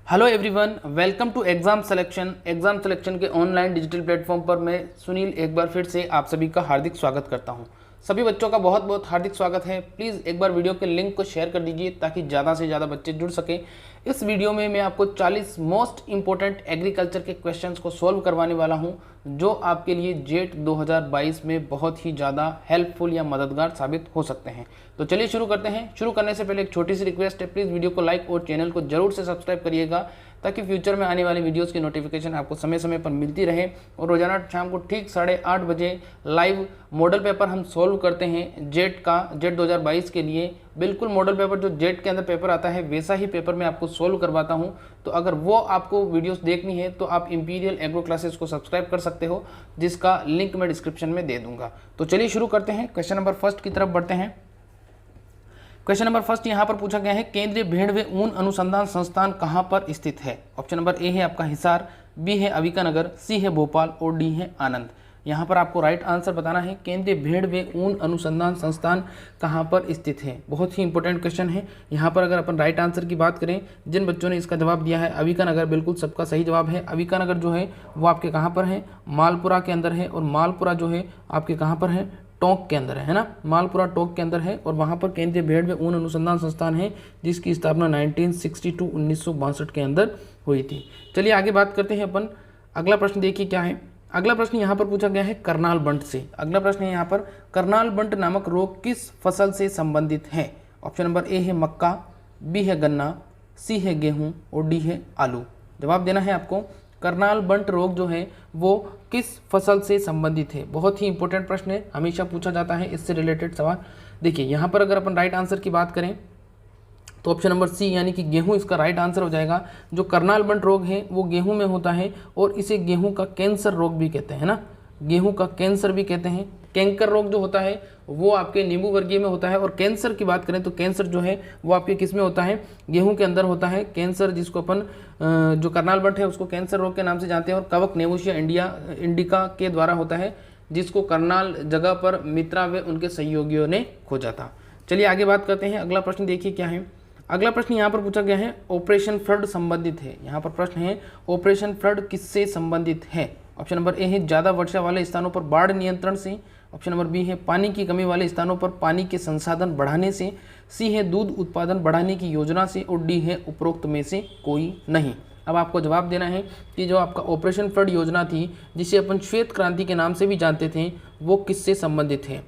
Hello everyone, welcome to exam selection के online digital platform पर मैं सुनील एक बार फिर से आप सभी का हार्दिक स्वागत करता हूं। सभी बच्चों का बहुत बहुत हार्दिक स्वागत है। प्लीज़ एक बार वीडियो के लिंक को शेयर कर दीजिए ताकि ज़्यादा से ज़्यादा बच्चे जुड़ सकें। इस वीडियो में मैं आपको 40 मोस्ट इंपॉर्टेंट एग्रीकल्चर के क्वेश्चंस को सॉल्व करवाने वाला हूं, जो आपके लिए जेट 2022 में बहुत ही ज़्यादा हेल्पफुल या मददगार साबित हो सकते हैं। तो चलिए शुरू करते हैं। शुरू करने से पहले एक छोटी सी रिक्वेस्ट है, प्लीज़ वीडियो को लाइक और चैनल को जरूर से सब्सक्राइब करिएगा ताकि फ्यूचर में आने वाली वीडियोस की नोटिफिकेशन आपको समय समय पर मिलती रहे। और शाम को ठीक 8:30 बजे लाइव मॉडल पेपर हम सोल्व करते हैं जेट 2022 के लिए। बिल्कुल मॉडल पेपर जो जेट के अंदर पेपर आता है वैसा ही पेपर मैं आपको सोल्व करवाता हूं। तो अगर वो आपको वीडियोस देखनी है तो आप इंपीरियल एग्रो क्लासेस को सब्सक्राइब कर सकते हो, जिसका लिंक मैं डिस्क्रिप्शन में दे दूंगा। तो चलिए शुरू करते हैं। क्वेश्चन नंबर फर्स्ट की तरफ बढ़ते हैं। क्वेश्चन नंबर फर्स्ट यहाँ पर पूछा गया है, केंद्रीय भेड़ व ऊन अनुसंधान संस्थान कहाँ पर स्थित है। ऑप्शन नंबर ए है आपका हिसार, बी है अविकानगर, सी है भोपाल और डी है आनंद। यहाँ पर आपको राइट आंसर बताना है, केंद्रीय भेड़ व ऊन अनुसंधान संस्थान कहाँ पर स्थित है। बहुत ही इंपॉर्टेंट क्वेश्चन है। यहाँ पर अगर अपन राइट आंसर की बात करें, जिन बच्चों ने इसका जवाब दिया है अविकानगर, बिल्कुल सबका सही जवाब है। अविकानगर जो है वो आपके कहाँ पर है, मालपुरा के अंदर है। और मालपुरा जो है आपके कहाँ पर है, टोंक के अंदर है ना। मालपुरा टोंक के अंदर है और वहाँ पर केंद्रीय भेड़ व ऊन अनुसंधान संस्थान है, जिसकी स्थापना 1962 के अंदर हुई थी। चलिए आगे बात करते हैं अपन। अगला प्रश्न देखिए क्या है। अगला प्रश्न यहाँ पर पूछा गया है करनाल बंट से। अगला प्रश्न है यहाँ पर, करनाल बंट नामक रोग किस फसल से संबंधित है। ऑप्शन नंबर ए है मक्का, बी है गन्ना, सी है गेहूँ और डी है आलू। जवाब देना है आपको। करनाल बंट रोग जो है वो किस फसल से संबंधित है। बहुत ही इंपॉर्टेंट प्रश्न है, हमेशा पूछा जाता है इससे रिलेटेड सवाल। देखिए यहाँ पर अगर अपन राइट आंसर की बात करें तो ऑप्शन नंबर सी यानी कि गेहूं इसका राइट आंसर हो जाएगा। जो करनाल बंट रोग है वो गेहूं में होता है और इसे गेहूं का कैंसर रोग भी कहते हैं ना। गेहूं का कैंसर भी कहते हैं। कैंकर रोग जो होता है वो आपके नींबू वर्गीय में होता है। और कैंसर की बात करें तो कैंसर जो है वो आपके किस में होता है, गेहूं के अंदर होता है। कैंसर जिसको अपन जो करनाल बंट है उसको कैंसर रोग के नाम से जानते हैं। और कवक नेबुशिया इंडिका के द्वारा होता है, जिसको करनाल जगह पर मित्रा व उनके सहयोगियों ने खोजा था। चलिए आगे बात करते हैं। अगला प्रश्न देखिए क्या है। अगला प्रश्न यहाँ पर पूछा गया है, ऑपरेशन फ्लड संबंधित है। यहाँ पर प्रश्न है, ऑपरेशन फ्लड किससे संबंधित है। ऑप्शन नंबर ए है ज़्यादा वर्षा वाले स्थानों पर बाढ़ नियंत्रण से, ऑप्शन नंबर बी है पानी की कमी वाले स्थानों पर पानी के संसाधन बढ़ाने से, सी है दूध उत्पादन बढ़ाने की योजना से और डी है उपरोक्त में से कोई नहीं। अब आपको जवाब देना है कि जो आपका ऑपरेशन फ्लड योजना थी, जिसे अपन श्वेत क्रांति के नाम से भी जानते थे, वो किससे संबंधित है।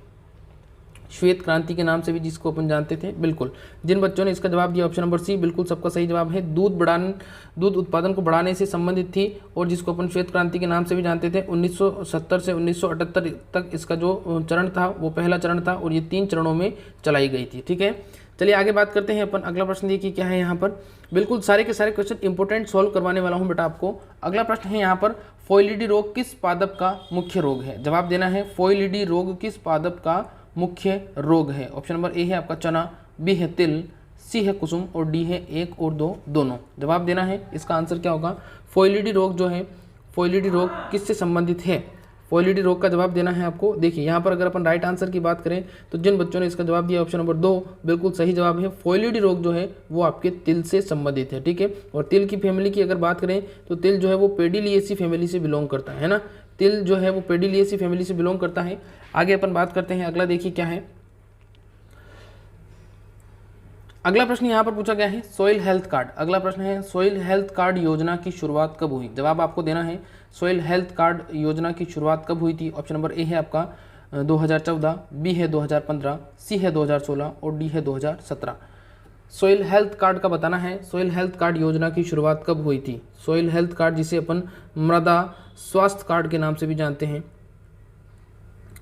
श्वेत क्रांति के नाम से भी जिसको अपन जानते थे। बिल्कुल जिन बच्चों ने इसका जवाब दिया ऑप्शन नंबर सी, बिल्कुल सबका सही जवाब है। दूध उत्पादन को बढ़ाने से संबंधित थी और जिसको अपन श्वेत क्रांति के नाम से भी जानते थे। 1970 से 1978 तक इसका जो चरण था वो पहला चरण था और ये 3 चरणों में चलाई गई थी। ठीक है, चलिए आगे बात करते हैं अपन। अगला प्रश्न देखिए क्या है। यहाँ पर बिल्कुल सारे के सारे क्वेश्चन इंपॉर्टेंट सॉल्व करवाने वाला हूँ बेटा आपको। अगला प्रश्न है यहाँ पर, फोइलिडी रोग किस पादप का मुख्य रोग है। जवाब देना है, फोइलिडी रोग किस पादप का मुख्य रोग है। ऑप्शन नंबर ए है आपका चना, बी है तिल, सी है कुसुम और डी है 1 और 2 दोनों। जवाब देना है, इसका आंसर क्या होगा। फोइलिडी रोग जो है, फोइलिडी रोग किससे संबंधित है। फोइलिडी रोग का जवाब देना है आपको। देखिए यहाँ पर अगर अपन राइट आंसर की बात करें तो जिन बच्चों ने इसका जवाब दिया ऑप्शन नंबर 2 बिल्कुल सही जवाब है। फोइलिडी रोग जो है वो आपके तिल से संबंधित है। ठीक है, और तिल की फैमिली की अगर बात करें तो तिल जो है वो पेडिलिएसी फैमिली से बिलोंग करता है ना। तिल जो है वो पेडिलिएसी फैमिली से बिलोंग करता है। आगे अपन बात करते हैं। अगला देखिए क्या है। अगला प्रश्न यहाँ पर पूछा गया है, सोइल हेल्थ कार्ड। अगला प्रश्न है, सोइल हेल्थ कार्ड योजना की शुरुआत कब हुई। जवाब आपको देना है, सोइल हेल्थ कार्ड योजना की शुरुआत कब हुई थी। ऑप्शन नंबर ए है आपका 2014, बी है 2015, सी है 2016 और डी है 2017। सोइल हेल्थ कार्ड का बताना है, सोइल हेल्थ कार्ड योजना की शुरुआत कब हुई थी। सोइल हेल्थ कार्ड जिसे अपन मृदा स्वास्थ्य कार्ड के नाम से भी जानते हैं,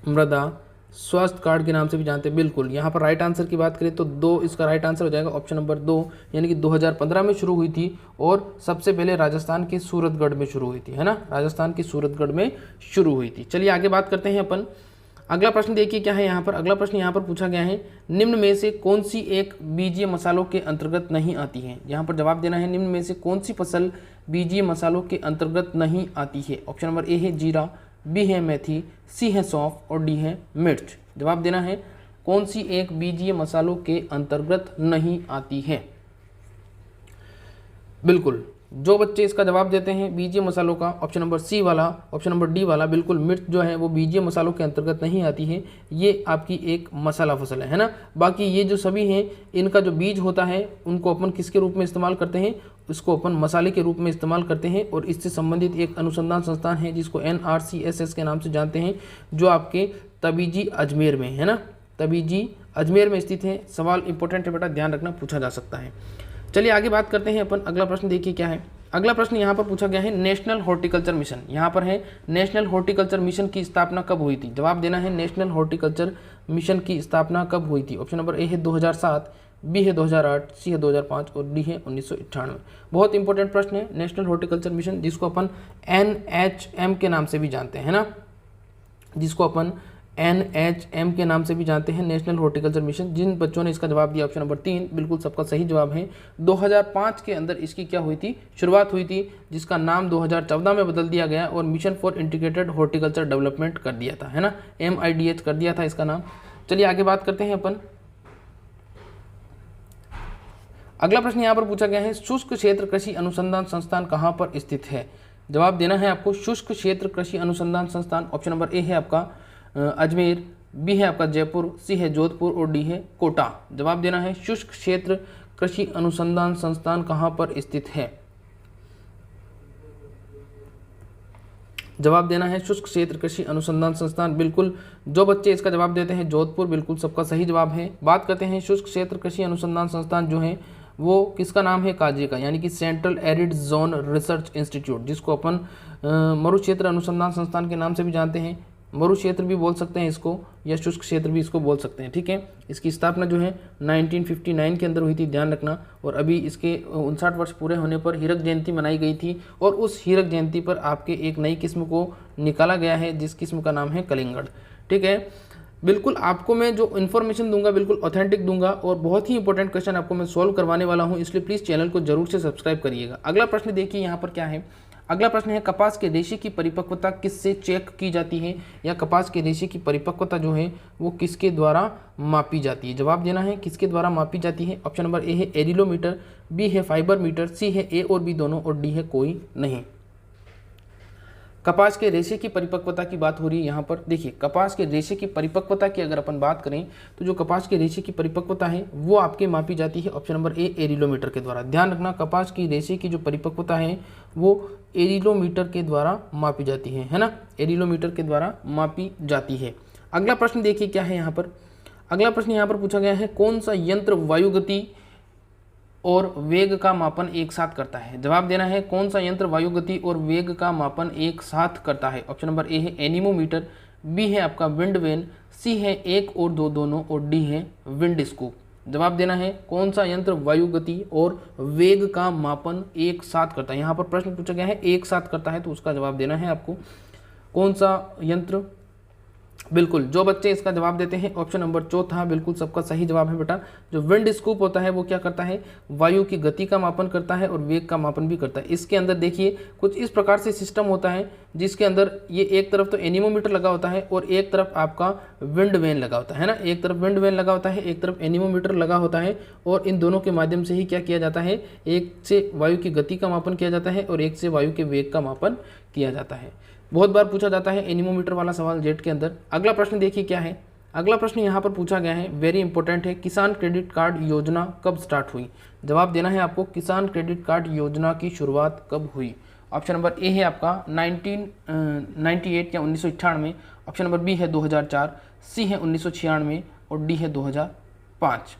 मृदा स्वास्थ्य कार्ड के नाम से भी जानते हैं। बिल्कुल यहाँ पर राइट आंसर की बात करें तो 2 इसका राइट आंसर हो जाएगा। ऑप्शन नंबर 2 यानी कि 2015 में शुरू हुई थी और सबसे पहले राजस्थान के सूरतगढ़ में शुरू हुई थी, है ना। राजस्थान के सूरतगढ़ में शुरू हुई थी। चलिए आगे बात करते हैं अपन। अगला प्रश्न देखिए क्या है यहाँ पर। अगला प्रश्न यहाँ पर पूछा गया है, निम्न में से कौन सी एक बीजीय मसालों के अंतर्गत नहीं आती है। यहाँ पर जवाब देना है, निम्न में से कौन सी फसल बीजीय मसालों के अंतर्गत नहीं आती है। ऑप्शन नंबर ए है जीरा, बी है मेथी, सी है सौंफ और डी है मिर्च। जवाब देना है, कौन सी एक बीजीय मसालों के अंतर्गत नहीं आती है। बिल्कुल जो बच्चे इसका जवाब देते हैं बीजीय मसालों का, ऑप्शन नंबर सी वाला, ऑप्शन नंबर डी वाला, बिल्कुल मिर्च जो है वो बीजीय मसालों के अंतर्गत नहीं आती है, ये आपकी एक मसाला फसल है ना। बाकी ये जो सभी हैं इनका जो बीज होता है उनको अपन किसके रूप में इस्तेमाल करते हैं, इसको अपन मसाले के रूप में इस्तेमाल करते हैं। और इससे संबंधित एक अनुसंधान संस्थान है जिसको NRCSS के नाम से जानते हैं, जो आपके तबीजी अजमेर में है ना, तबीजी अजमेर में स्थित है। सवाल इंपॉर्टेंट है बेटा, ध्यान रखना, पूछा जा सकता है। चलिए आगे बात करते हैं अपन। अगला प्रश्न देखिए क्या है। अगला प्रश्न यहाँ पर पूछा गया है नेशनल हॉर्टिकल्चर मिशन। यहाँ पर है नेशनल हॉर्टिकल्चर मिशन की स्थापना कब हुई थी। जवाब देना है नेशनल हॉर्टिकल्चर मिशन की स्थापना कब हुई थी। ऑप्शन नंबर ए है 2007, बी है 2008, सी है 2005 और डी है 1998। बहुत इंपॉर्टेंट प्रश्न है नेशनल हॉर्टिकल्चर मिशन, जिसको अपन NHM के नाम से भी जानते हैं ना, जिसको अपन NHM के नाम से भी जानते हैं, नेशनल हॉर्टिकल्चर मिशन। जिन बच्चों ने इसका जवाब दिया ऑप्शन नंबर 3, बिल्कुल सबका सही जवाब है। 2005 के अंदर इसकी क्या हुई थी, शुरुआत हुई थी, जिसका नाम 2014 में बदल दिया गया और mission for integrated horticulture development कर दिया था, है ना, MIDH कर दिया था इसका नाम। चलिए आगे बात करते हैं अपन। अगला प्रश्न यहाँ पर पूछा गया है शुष्क क्षेत्र कृषि अनुसंधान संस्थान कहाँ पर स्थित है। जवाब देना है आपको शुष्क क्षेत्र कृषि अनुसंधान संस्थान। ऑप्शन नंबर ए है आपका अजमेर, बी है आपका जयपुर, सी है जोधपुर और डी है कोटा। जवाब देना है शुष्क क्षेत्र कृषि अनुसंधान संस्थान कहाँ पर स्थित है। जवाब देना है शुष्क क्षेत्र कृषि अनुसंधान संस्थान। बिल्कुल जो बच्चे इसका जवाब देते हैं जोधपुर, बिल्कुल सबका सही जवाब है। बात करते हैं शुष्क क्षेत्र कृषि अनुसंधान संस्थान जो है वो किसका नाम है, काजे का, यानी कि central arid zone research institute, जिसको अपन मरु क्षेत्र अनुसंधान संस्थान के नाम से भी जानते हैं। मरु क्षेत्र भी बोल सकते हैं इसको, या शुष्क क्षेत्र भी इसको बोल सकते हैं, ठीक है। इसकी स्थापना जो है 1959 के अंदर हुई थी, ध्यान रखना। और अभी इसके 59 वर्ष पूरे होने पर हीरक जयंती मनाई गई थी, और उस हीरक जयंती पर आपके एक नई किस्म को निकाला गया है, जिस किस्म का नाम है कलिंगड़, ठीक है। बिल्कुल आपको मैं जो इन्फॉर्मेशन दूंगा बिल्कुल ऑथेंटिक दूंगा, और बहुत ही इंपॉर्टेंट क्वेश्चन आपको मैं सॉल्व करवाने वाला हूं, इसलिए प्लीज़ चैनल को जरूर से सब्सक्राइब करिएगा। अगला प्रश्न देखिए यहाँ पर क्या है। अगला प्रश्न है कपास के रेशे की परिपक्वता किससे चेक की जाती है, या कपास के रेशे की परिपक्वता जो है वो किसके द्वारा मापी जाती है। जवाब देना है किसके द्वारा मापी जाती है। ऑप्शन नंबर ए है एरिलोमीटर, बी है फाइबर मीटर, सी है ए और बी दोनों, और डी है कोई नहीं। कपास के रेशे की परिपक्वता की बात हो रही है यहाँ पर। देखिए कपास के रेशे की परिपक्वता की अगर अपन बात करें तो जो कपास के रेशे की परिपक्वता है वो आपके मापी जाती है ऑप्शन नंबर ए एरिलोमीटर के द्वारा। ध्यान रखना कपास की रेशे की जो परिपक्वता है वो एरिलोमीटर के द्वारा मापी जाती है ना, एरिलोमीटर के द्वारा मापी जाती है। अगला प्रश्न देखिए क्या है यहाँ पर। अगला प्रश्न यहाँ पर पूछा गया है कौन सा यंत्र वायुगति और वेग का मापन एक साथ करता है। जवाब देना है कौन सा यंत्र वायु गति और वेग का मापन एक साथ करता है। ऑप्शन नंबर ए है एनीमोमीटर, बी है आपका विंड वेन, सी है एक और दो दोनों, और डी है विंड स्कूप। जवाब देना है कौन सा यंत्र वायु गति और वेग का मापन एक साथ करता है। यहाँ पर प्रश्न पूछा गया है एक साथ करता है, तो उसका जवाब देना है आपको कौन सा यंत्र। बिल्कुल जो बच्चे इसका जवाब देते हैं ऑप्शन नंबर चौथा, बिल्कुल सबका सही जवाब है बेटा। जो विंड स्कूप होता है वो क्या करता है, वायु की गति का मापन करता है और वेग का मापन भी करता है। इसके अंदर देखिए कुछ इस प्रकार से सिस्टम होता है जिसके अंदर ये एक तरफ तो एनीमोमीटर लगा होता है और एक तरफ आपका विंड वेन लगा होता है ना, एक तरफ विंड वेन लगा होता है, एक तरफ एनीमोमीटर लगा होता है, और इन दोनों के माध्यम से ही क्या किया जाता है, एक से वायु की गति का मापन किया जाता है और एक से वायु के वेग का मापन किया जाता है। बहुत बार पूछा जाता है एनीमोमीटर वाला सवाल जेट के अंदर। अगला प्रश्न देखिए क्या है। अगला प्रश्न यहाँ पर पूछा गया है, वेरी इंपॉर्टेंट है, किसान क्रेडिट कार्ड योजना कब स्टार्ट हुई। जवाब देना है आपको किसान क्रेडिट कार्ड योजना की शुरुआत कब हुई। ऑप्शन नंबर ए है आपका 1998 या 1998, ऑप्शन नंबर बी है 2004, सी है 1996 और डी है 2005।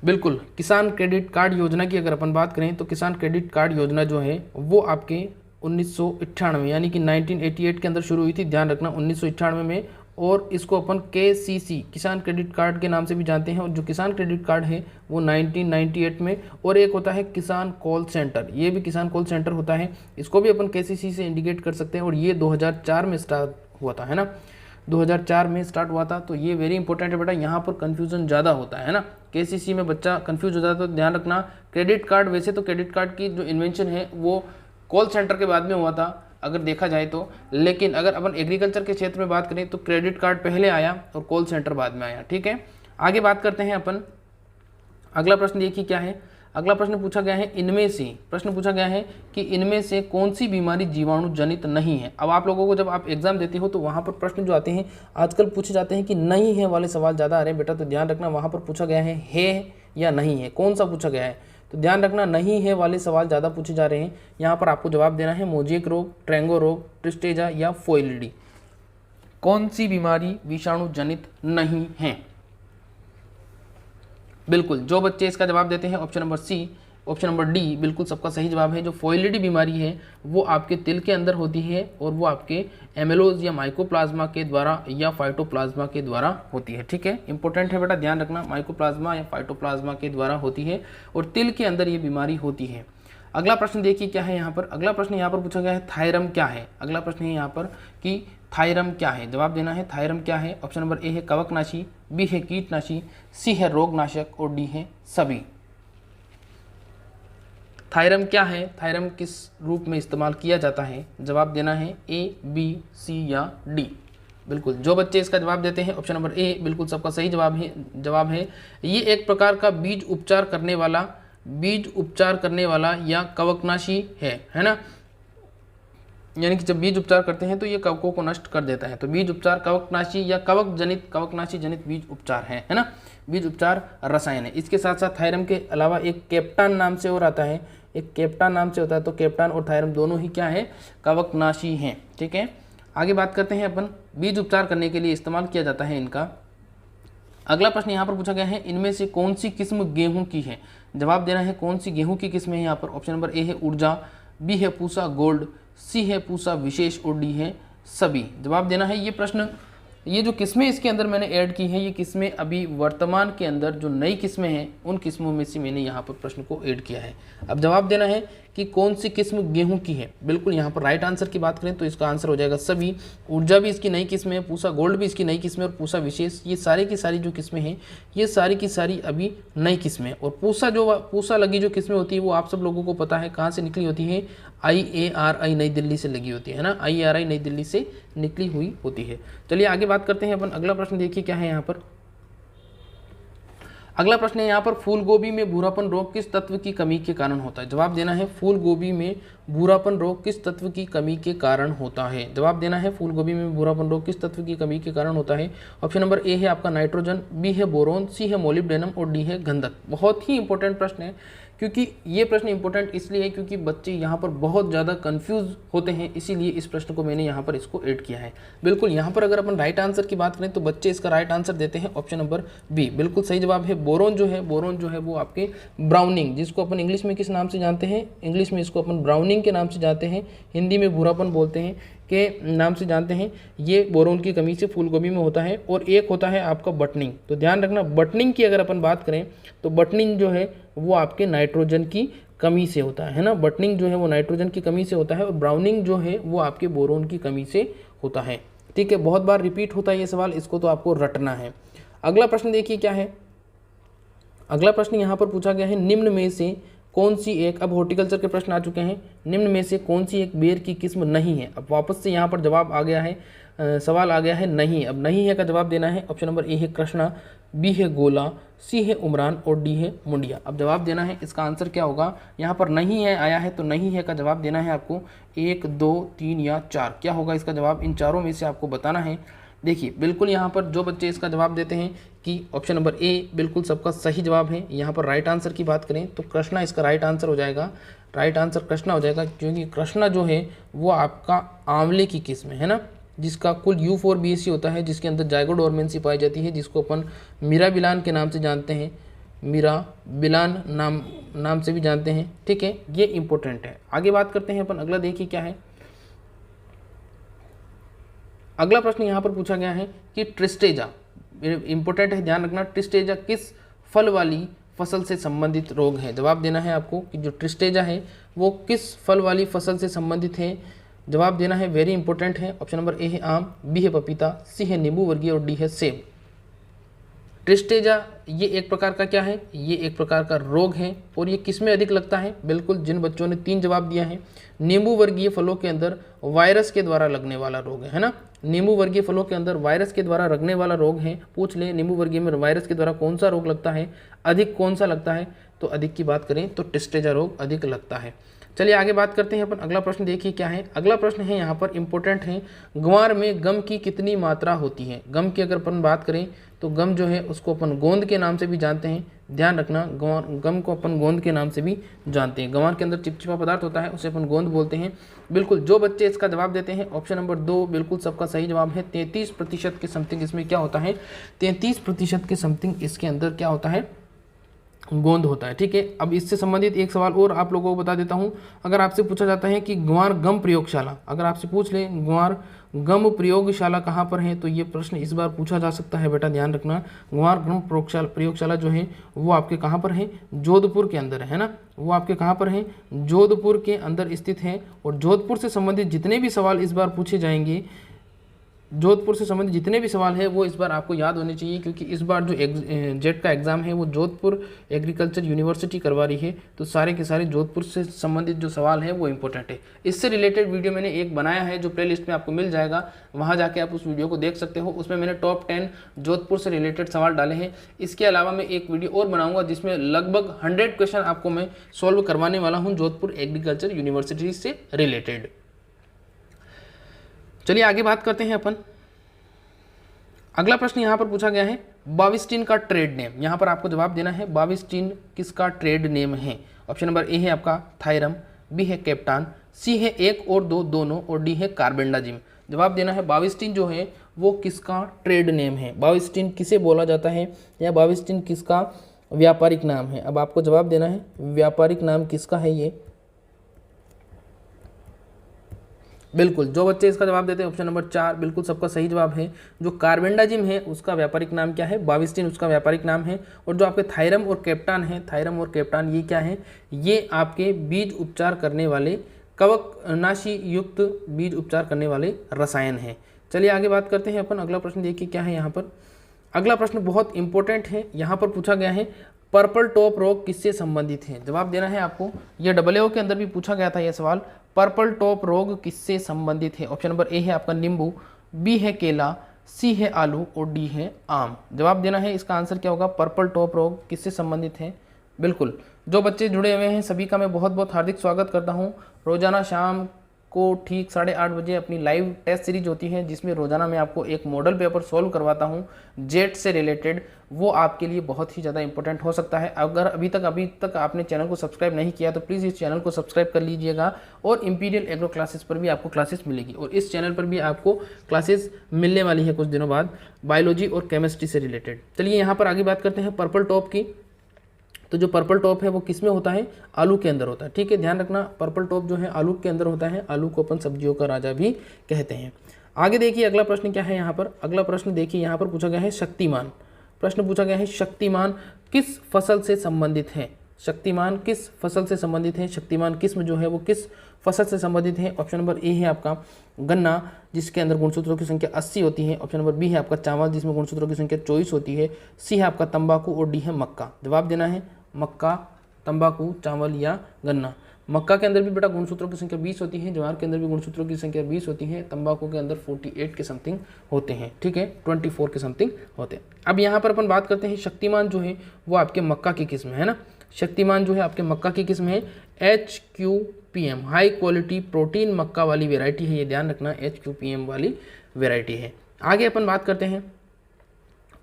बिल्कुल किसान क्रेडिट कार्ड योजना की अगर अपन बात करें तो किसान क्रेडिट कार्ड योजना जो है वो आपके 1998 यानी कि 1988 के अंदर शुरू हुई थी। ध्यान रखना 1998 में, और इसको अपन KCC किसान क्रेडिट कार्ड के नाम से भी जानते हैं। और जो किसान क्रेडिट कार्ड है वो 1998 में, और एक होता है किसान कॉल सेंटर, ये भी किसान कॉल सेंटर होता है, इसको भी अपन KCC से इंडिकेट कर सकते हैं, और ये 2004 में स्टार्ट हुआ था, है ना, 2004 में स्टार्ट हुआ था। तो ये वेरी इंपॉर्टेंट है बेटा, यहाँ पर कन्फ्यूजन ज़्यादा होता है ना, KCC में बच्चा कन्फ्यूज हो जाता है। तो ध्यान रखना क्रेडिट कार्ड, वैसे तो क्रेडिट कार्ड की जो इन्वेंशन है वो कॉल सेंटर के बाद में हुआ था अगर देखा जाए तो, लेकिन अगर अपन एग्रीकल्चर के क्षेत्र में बात करें तो क्रेडिट कार्ड पहले आया और कॉल सेंटर बाद में आया, ठीक है। आगे बात करते हैं अपन। अगला प्रश्न देखिए क्या है। अगला प्रश्न पूछा गया है इनमें से, प्रश्न पूछा गया है कि इनमें से कौन सी बीमारी जीवाणु जनित नहीं है। अब आप लोगों को जब आप एग्जाम देते हो तो वहाँ पर प्रश्न जो आते हैं आजकल पूछे जाते हैं कि नहीं है वाले सवाल ज़्यादा आ रहे हैं बेटा, तो ध्यान रखना वहाँ पर पूछा गया है या नहीं है, कौन सा पूछा गया है, तो ध्यान रखना नहीं है वाले सवाल ज़्यादा पूछे जा रहे हैं। यहाँ पर आपको जवाब देना है मोजेक रोग, ट्रेंगो रोग, ट्रिस्टेजा या फोइलिडी, कौन सी बीमारी विषाणु जनित नहीं है। बिल्कुल जो बच्चे इसका जवाब देते हैं option number C, option number D बिल्कुल सबका सही जवाब है। जो फोइलिडी बीमारी है वो आपके तिल के अंदर होती है और वो आपके एमेलोज या माइकोप्लाज्मा के द्वारा या फाइटोप्लाज्मा के द्वारा होती है। ठीक है, इंपॉर्टेंट है बेटा, ध्यान रखना, माइकोप्लाज्मा या फाइटोप्लाज्मा के द्वारा होती है और तिल के अंदर ये बीमारी होती है। अगला प्रश्न देखिए क्या है यहाँ पर, अगला प्रश्न यहाँ पर पूछा गया है थायरम क्या है। अगला प्रश्न है यहाँ पर कि थायरम क्या है, जवाब देना है थायरम क्या है। ऑप्शन नंबर ए है कवकनाशी, बी है कीटनाशी, सी है रोगनाशक और डी है सभी। थायरम क्या है, थायरम किस रूप में इस्तेमाल किया जाता है, जवाब देना है ए, बी, सी या डी। बिल्कुल जो बच्चे इसका जवाब देते हैं ऑप्शन नंबर ए बिल्कुल सबका सही जवाब है। ये एक प्रकार का बीज उपचार करने वाला या कवकनाशी है ना, यानी कि जब बीज उपचार करते हैं तो ये कवकों को नष्ट कर देता है। तो बीज उपचार कवकनाशी या कवकनाशी जनित बीज उपचार है ना, बीज उपचार रसायन है। इसके साथ साथ थायरम के अलावा एक कैप्टान नाम से और आता है, एक कैप्टान नाम से होता है। तो कैप्टान और थायरम दोनों ही क्या है, कवकनाशी हैं। ठीक है, आगे बात करते हैं अपन, बीज उपचार करने के लिए इस्तेमाल किया जाता है इनका। अगला प्रश्न यहाँ पर पूछा गया है इनमें से कौन सी किस्म गेहूं की है, जवाब देना है कौन सी गेहूं की किस्म है यहाँ पर। ऑप्शन नंबर ए है ऊर्जा, बी है पूसा गोल्ड, सी है पूसा विशेष और डी है सभी। जवाब देना है, ये प्रश्न, ये जो किस्में इसके अंदर मैंने ऐड की हैं ये किस्में अभी वर्तमान के अंदर जो नई किस्में हैं उन किस्मों में से मैंने यहाँ पर प्रश्न को ऐड किया है। अब जवाब देना है कि कौन सी किस्म गेहूं की है। बिल्कुल यहाँ पर राइट आंसर की बात करें तो इसका आंसर हो जाएगा सभी। ऊर्जा भी इसकी नई किस्म है, पूसा गोल्ड भी इसकी नई किस्म है और पूसा विशेष, ये सारी की सारी जो किस्में हैं ये सारी की सारी अभी नई किस्में। और पूसा लगी जो किस्में होती है वो आप सब लोगों को पता है कहाँ से निकली होती है, IARI नई दिल्ली से लगी होती है ना, IARI नई दिल्ली से निकली हुई होती है। चलिए आगे बात करते हैं अपन, अगला प्रश्न देखिए क्या है यहाँ पर। अगला प्रश्न है यहाँ पर फूल गोभी में भूरापन रोग किस तत्व की कमी के कारण होता है। जवाब देना है फूल गोभी में भूरापन रोग किस तत्व की कमी के कारण होता है। जवाब देना है फूल गोभी में भूरापन रोग किस तत्व की कमी के कारण होता है। ऑप्शन नंबर ए है आपका नाइट्रोजन, बी है बोरोन, सी है मोलिब्डेनम और डी है गंधक। बहुत ही इंपॉर्टेंट प्रश्न है, क्योंकि ये प्रश्न इंपॉर्टेंट इसलिए है क्योंकि बच्चे यहाँ पर बहुत ज़्यादा कंफ्यूज होते हैं, इसीलिए इस प्रश्न को मैंने यहाँ पर इसको ऐड किया है। बिल्कुल यहाँ पर अगर अपन राइट आंसर की बात करें तो बच्चे इसका राइट आंसर देते हैं ऑप्शन नंबर बी, बिल्कुल सही जवाब है। बोरोन जो है वो आपके ब्राउनिंग, जिसको अपन इंग्लिश में किस नाम से जानते हैं, इंग्लिश में इसको अपन ब्राउनिंग के नाम से जानते हैं, हिंदी में भूरापन बोलते हैं के नाम से जानते हैं। ये बोरोन की कमी से फूलगोभी में होता है। और एक होता है आपका बटनिंग, तो ध्यान रखना बटनिंग की अगर अपन बात करें तो बटनिंग जो है वो आपके नाइट्रोजन की कमी से होता है ना, बटनिंग जो है वो नाइट्रोजन की कमी से होता है और ब्राउनिंग जो है वो आपके बोरोन की कमी से होता है। ठीक है, बहुत बार रिपीट होता है ये सवाल, इसको तो आपको रटना है। अगला प्रश्न देखिए क्या है, अगला प्रश्न यहाँ पर पूछा गया है निम्न में से कौन सी एक, अब हॉर्टिकल्चर के प्रश्न आ चुके हैं, निम्न में से कौन सी एक बेर की किस्म नहीं है। अब वापस से यहाँ पर जवाब आ गया है, सवाल आ गया है नहीं। अब नहीं है का जवाब देना है ऑप्शन नंबर ए है कृष्णा, बी है गोला, सी है उमरान और डी है मुंडिया। अब जवाब देना है इसका आंसर क्या होगा, यहाँ पर नहीं है आया है तो नहीं है का जवाब देना है आपको 1, 2, 3 या 4, क्या होगा इसका जवाब, इन चारों में से आपको बताना है। देखिए बिल्कुल यहाँ पर जो बच्चे इसका जवाब देते हैं कि ऑप्शन नंबर ए बिल्कुल सबका सही जवाब है। यहाँ पर राइट आंसर की बात करें तो कृष्णा इसका राइट आंसर हो जाएगा, राइट आंसर कृष्णा हो जाएगा, क्योंकि कृष्णा जो है वो आपका आंवले की किस्म है ना, जिसका कुल U4BAC होता है, जिसके अंदर जाइगोडोर्मेंसी पाई जाती है, जिसको अपन मीराबिलान के नाम से जानते हैं, मीराबिलान नाम से भी जानते हैं। ठीक है, ये इंपॉर्टेंट है। आगे बात करते हैं अपन, अगला देखिए क्या है। अगला प्रश्न यहाँ पर पूछा गया है कि ट्रिस्टेजा, इंपॉर्टेंट है, ध्यान रखना, ट्रिस्टेजा किस फल वाली फसल से संबंधित रोग है। जवाब देना है आपको कि जो ट्रिस्टेजा है वो किस फल वाली फसल से संबंधित है। जवाब देना है, वेरी इंपॉर्टेंट है। ऑप्शन नंबर ए है आम, बी है पपीता, सी है नींबू वर्गीय और डी है सेब। ट्रिस्टेजा ये एक प्रकार का क्या है, ये एक प्रकार का रोग है और ये किस में अधिक लगता है। बिल्कुल जिन बच्चों ने 3 जवाब दिया है, नींबू वर्गीय फलों के अंदर वायरस के द्वारा लगने वाला रोग है ना, नींबू वर्गीय फलों के अंदर वायरस के द्वारा लगने वाला रोग है। पूछ ले नींबू वर्गीय में वायरस के द्वारा कौन सा रोग लगता है, अधिक कौन सा लगता है। तो अधिक की बात करें तो टिस्टेजा रोग अधिक लगता है। चलिए आगे बात करते हैं अपन। अगला प्रश्न देखिए क्या है। अगला प्रश्न है यहाँ पर इम्पोर्टेंट है, ग्वार में गम की कितनी मात्रा होती है। गम की अगर अपन बात करें तो गम जो है उसको अपन गोंद के नाम से भी जानते हैं, ध्यान रखना, गम को अपन गोंद के नाम से भी जानते हैं। गंवार के अंदर चिपचिपा पदार्थ होता है, उसे अपन गोंद बोलते हैं। बिल्कुल, जो बच्चे इसका जवाब देते हैं ऑप्शन नंबर 2 बिल्कुल सबका सही जवाब है। 33% के समथिंग इसमें क्या होता है, 33% के समथिंग इसके अंदर क्या होता है, गोंद होता है। ठीक है, अब इससे संबंधित एक सवाल और आप लोगों को बता देता हूं। अगर आपसे पूछा जाता है कि ग्वार गम प्रयोगशाला, अगर आपसे पूछ ले ग्वार गम प्रयोगशाला कहाँ पर है, तो ये प्रश्न इस बार पूछा जा सकता है बेटा, ध्यान रखना। ग्वार गम प्रयोगशाला जो है वो आपके कहाँ पर है, जोधपुर के अंदर है ना, वो आपके कहाँ पर है, जोधपुर के अंदर स्थित है। और जोधपुर से संबंधित जितने भी सवाल इस बार पूछे जाएंगे, जोधपुर से संबंधित जितने भी सवाल है वो इस बार आपको याद होने चाहिए, क्योंकि इस बार जो जेट का एग्ज़ाम है वो जोधपुर एग्रीकल्चर यूनिवर्सिटी करवा रही है। तो सारे के सारे जोधपुर से संबंधित जो सवाल है वो इंपॉर्टेंट है। इससे रिलेटेड वीडियो मैंने एक बनाया है जो प्लेलिस्ट में आपको मिल जाएगा, वहाँ जाके आप उस वीडियो को देख सकते हो। उसमें मैंने टॉप 10 जोधपुर से रिलेटेड सवाल डाले हैं। इसके अलावा मैं एक वीडियो और बनाऊँगा जिसमें लगभग 100 क्वेश्चन आपको मैं सॉल्व करवाने वाला हूँ जोधपुर एग्रीकल्चर यूनिवर्सिटी से रिलेटेड। चलिए आगे बात करते हैं अपन। अगला प्रश्न यहाँ पर पूछा गया है, बाविस्टिन का ट्रेड नेम। यहाँ पर आपको जवाब देना है बाविस्टिन किसका ट्रेड नेम है। ऑप्शन नंबर ए है आपका थायरम, बी है कैप्टान, सी है 1 और 2 दोनों, और डी है कार्बेंडाजिम। जवाब देना है बाविस्टिन जो है वो किसका ट्रेड नेम है, बाविस्टिन किसे बोला जाता है, या बाविस्टिन किसका व्यापारिक नाम है। अब आपको जवाब देना है व्यापारिक नाम किसका है ये। बिल्कुल, जो बच्चे इसका जवाब देते हैं ऑप्शन नंबर 4 बिल्कुल सबका सही जवाब है। जो कार्बेंडाजिम है उसका व्यापारिक नाम क्या है, बाविस्टिन उसका व्यापारिक नाम है। और जो आपके थायरम और कैप्टान है, थायरम और कैप्टान ये क्या है, ये आपके बीज उपचार करने वाले कवकनाशी युक्त बीज उपचार करने वाले रसायन हैं। चलिए आगे बात करते हैं अपन। अगला प्रश्न देखिए क्या है यहाँ पर। अगला प्रश्न बहुत इंपॉर्टेंट है, यहाँ पर पूछा गया है पर्पल टॉप रोग किससे संबंधित है। जवाब देना है आपको, यह AA के अंदर भी पूछा गया था यह सवाल, पर्पल टॉप रोग किससे संबंधित है। ऑप्शन नंबर ए है आपका नींबू, बी है केला, सी है आलू और डी है आम। जवाब देना है इसका आंसर क्या होगा, पर्पल टॉप रोग किससे संबंधित है। बिल्कुल, जो बच्चे जुड़े हुए हैं सभी का मैं बहुत बहुत हार्दिक स्वागत करता हूं। रोजाना शाम को ठीक 8:30 बजे अपनी लाइव टेस्ट सीरीज होती है, जिसमें रोजाना मैं आपको एक मॉडल पेपर सॉल्व करवाता हूं जेट से रिलेटेड। वो आपके लिए बहुत ही ज़्यादा इंपॉर्टेंट हो सकता है। अगर अभी तक आपने चैनल को सब्सक्राइब नहीं किया तो प्लीज़ इस चैनल को सब्सक्राइब कर लीजिएगा। और इंपीरियल एग्रो क्लासेस पर भी आपको क्लासेस मिलेगी, और इस चैनल पर भी आपको क्लासेस मिलने वाली है कुछ दिनों बाद, बायोलॉजी और केमिस्ट्री से रिलेटेड। चलिए यहाँ पर आगे बात करते हैं पर्पल टॉप की। तो जो पर्पल टॉप है वो किस में होता है, आलू के अंदर होता है। ठीक है, ध्यान रखना, पर्पल टॉप जो है आलू के अंदर होता है। आलू को अपन सब्जियों का राजा भी कहते हैं। आगे देखिए अगला प्रश्न क्या है यहाँ पर। अगला प्रश्न देखिए यहाँ पर पूछा गया है शक्तिमान। प्रश्न पूछा गया है शक्तिमान किस फसल से संबंधित है। शक्तिमान किस फसल से संबंधित है, शक्तिमान किस्म जो है वो किस फसल से संबंधित है। ऑप्शन नंबर ए है आपका गन्ना, जिसके अंदर गुणसूत्रों की संख्या 80 होती है। ऑप्शन नंबर बी है आपका चावल, जिसमें गुणसूत्रों की संख्या 24 होती है। सी है आपका तंबाकू और डी है मक्का। जवाब देना है मक्का, तंबाकू, चावल या गन्ना। मक्का के अंदर भी बेटा गुणसूत्रों की संख्या 20 होती है, ज्वार के अंदर भी गुणसूत्रों की संख्या 20 होती है, तंबाकू के अंदर 48 के समथिंग होते हैं। ठीक है, 24 के समथिंग होते हैं। अब यहाँ पर अपन बात करते हैं शक्तिमान जो है वो आपके मक्का की किस्म है ना। शक्तिमान जो है आपके मक्का की किस्म है HQPM, हाई क्वालिटी प्रोटीन मक्का वाली वेराइटी है, ये ध्यान रखना, HQPM वाली वेराइटी है। आगे अपन बात करते हैं।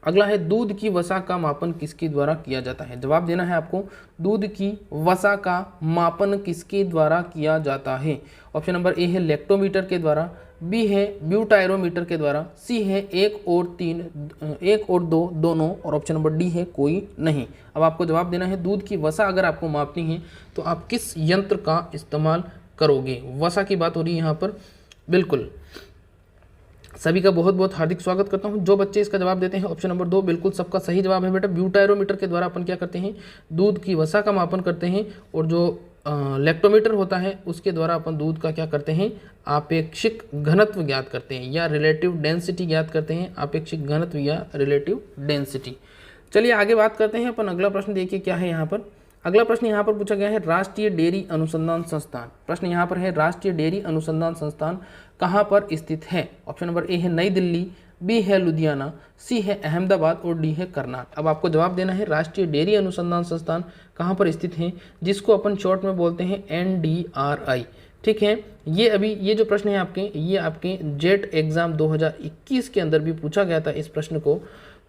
अगला है दूध की वसा का मापन किसके द्वारा किया जाता है। जवाब देना है आपको, दूध की वसा का मापन किसके द्वारा किया जाता है। ऑप्शन नंबर ए है लैक्टोमीटर के द्वारा, बी है ब्यूटायरोमीटर के द्वारा, सी है 1 और 2 दोनों, और ऑप्शन नंबर डी है कोई नहीं। अब आपको जवाब देना है दूध की वसा अगर आपको मापनी है तो आप किस यंत्र का इस्तेमाल करोगे। वसा की बात हो रही है यहाँ पर। बिल्कुल, सभी का बहुत बहुत हार्दिक स्वागत करता हूं। जो बच्चे इसका जवाब देते हैं ऑप्शन नंबर 2 बिल्कुल सबका सही जवाब है बेटा। ब्यूटायरोमीटर के द्वारा अपन क्या करते हैं, दूध की वसा का मापन करते हैं। और जो लैक्टोमीटर होता है उसके द्वारा अपन दूध का क्या करते हैं, आपेक्षिक घनत्व ज्ञात करते हैं या रिलेटिव डेंसिटी ज्ञात करते हैं। आपेक्षिक घनत्व या रिलेटिव डेंसिटी। चलिए आगे बात करते हैं अपन। अगला प्रश्न देखिए क्या है यहाँ पर। अगला प्रश्न यहाँ पर पूछा गया है राष्ट्रीय डेयरी अनुसंधान संस्थान। प्रश्न यहाँ पर है राष्ट्रीय डेयरी अनुसंधान संस्थान कहाँ पर स्थित है। ऑप्शन नंबर ए है नई दिल्ली, बी है लुधियाना, सी है अहमदाबाद और डी है करनाल। अब आपको जवाब देना है राष्ट्रीय डेयरी अनुसंधान संस्थान कहाँ पर स्थित है, जिसको अपन शॉर्ट में बोलते हैं NDRI। ठीक है, ये जो प्रश्न है आपके, ये आपके जेट एग्जाम 2021 के अंदर भी पूछा गया था इस प्रश्न को।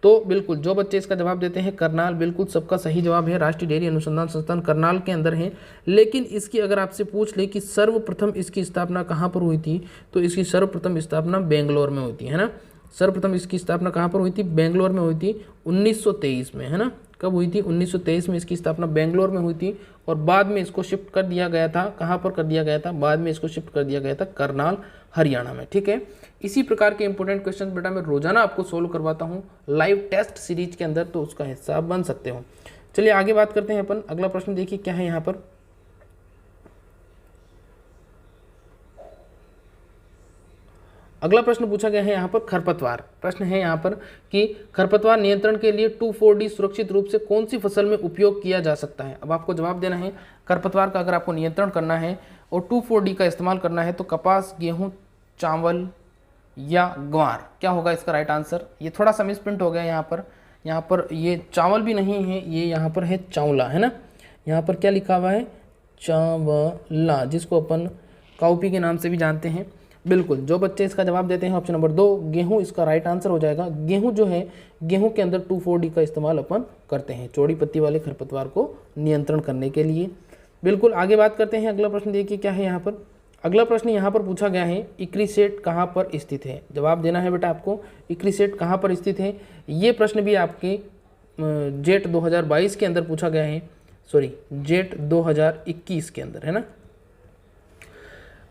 तो बिल्कुल जो बच्चे इसका जवाब देते हैं करनाल, बिल्कुल सबका सही जवाब है। राष्ट्रीय डेयरी अनुसंधान संस्थान करनाल के अंदर है। लेकिन इसकी अगर आपसे पूछ ले कि सर्वप्रथम इसकी स्थापना कहाँ पर हुई थी, तो इसकी सर्वप्रथम स्थापना बेंगलोर में हुई थी, है ना। सर्वप्रथम इसकी स्थापना कहाँ पर हुई थी, बेंगलोर में हुई थी 1923 में, है ना। कब हुई थी, 1923 में इसकी स्थापना बेंगलोर में हुई थी। और बाद में इसको शिफ्ट कर दिया गया था, कहाँ पर कर दिया गया था, बाद में इसको शिफ्ट कर दिया गया था करनाल, हरियाणा में। ठीक है, इसी प्रकार के इंपॉर्टेंट क्वेश्चन बेटा मैं रोजाना आपको सोल्व करवाता हूँ लाइव टेस्ट सीरीज के अंदर, तो उसका हिस्सा बन सकते हो। चलिए आगे बात करते हैं अपन। अगला प्रश्न देखिए क्या है यहाँ पर। अगला प्रश्न पूछा गया है यहाँ पर खरपतवार। प्रश्न है यहाँ पर कि खरपतवार नियंत्रण के लिए 2,4-D सुरक्षित रूप से कौन सी फसल में उपयोग किया जा सकता है। अब आपको जवाब देना है खरपतवार का अगर आपको नियंत्रण करना है और 2,4-D का इस्तेमाल करना है तो कपास, गेहूँ, चावल या ग्वार, क्या होगा इसका राइट आंसर। ये थोड़ा सा मिसप्रिंट हो गया यहाँ पर ये चावल भी नहीं है, ये यहाँ पर है चावला, है ना। यहाँ पर क्या लिखा हुआ है, चावला, जिसको अपन काउपी के नाम से भी जानते हैं। बिल्कुल जो बच्चे इसका जवाब देते हैं ऑप्शन नंबर 2 गेहूं, इसका राइट आंसर हो जाएगा। गेहूं जो है, गेहूं के अंदर 2,4-D का इस्तेमाल अपन करते हैं चौड़ी पत्ती वाले खरपतवार को नियंत्रण करने के लिए। बिल्कुल आगे बात करते हैं। अगला प्रश्न देखिए क्या है यहाँ पर। अगला प्रश्न यहाँ पर पूछा गया है इक्रीसेट कहाँ पर स्थित है। जवाब देना है बेटा आपको इक्रीसेट कहाँ पर स्थित है। ये प्रश्न भी आपके जेट 2022 के अंदर पूछा गया है, सॉरी जेट 2021 के अंदर, है ना।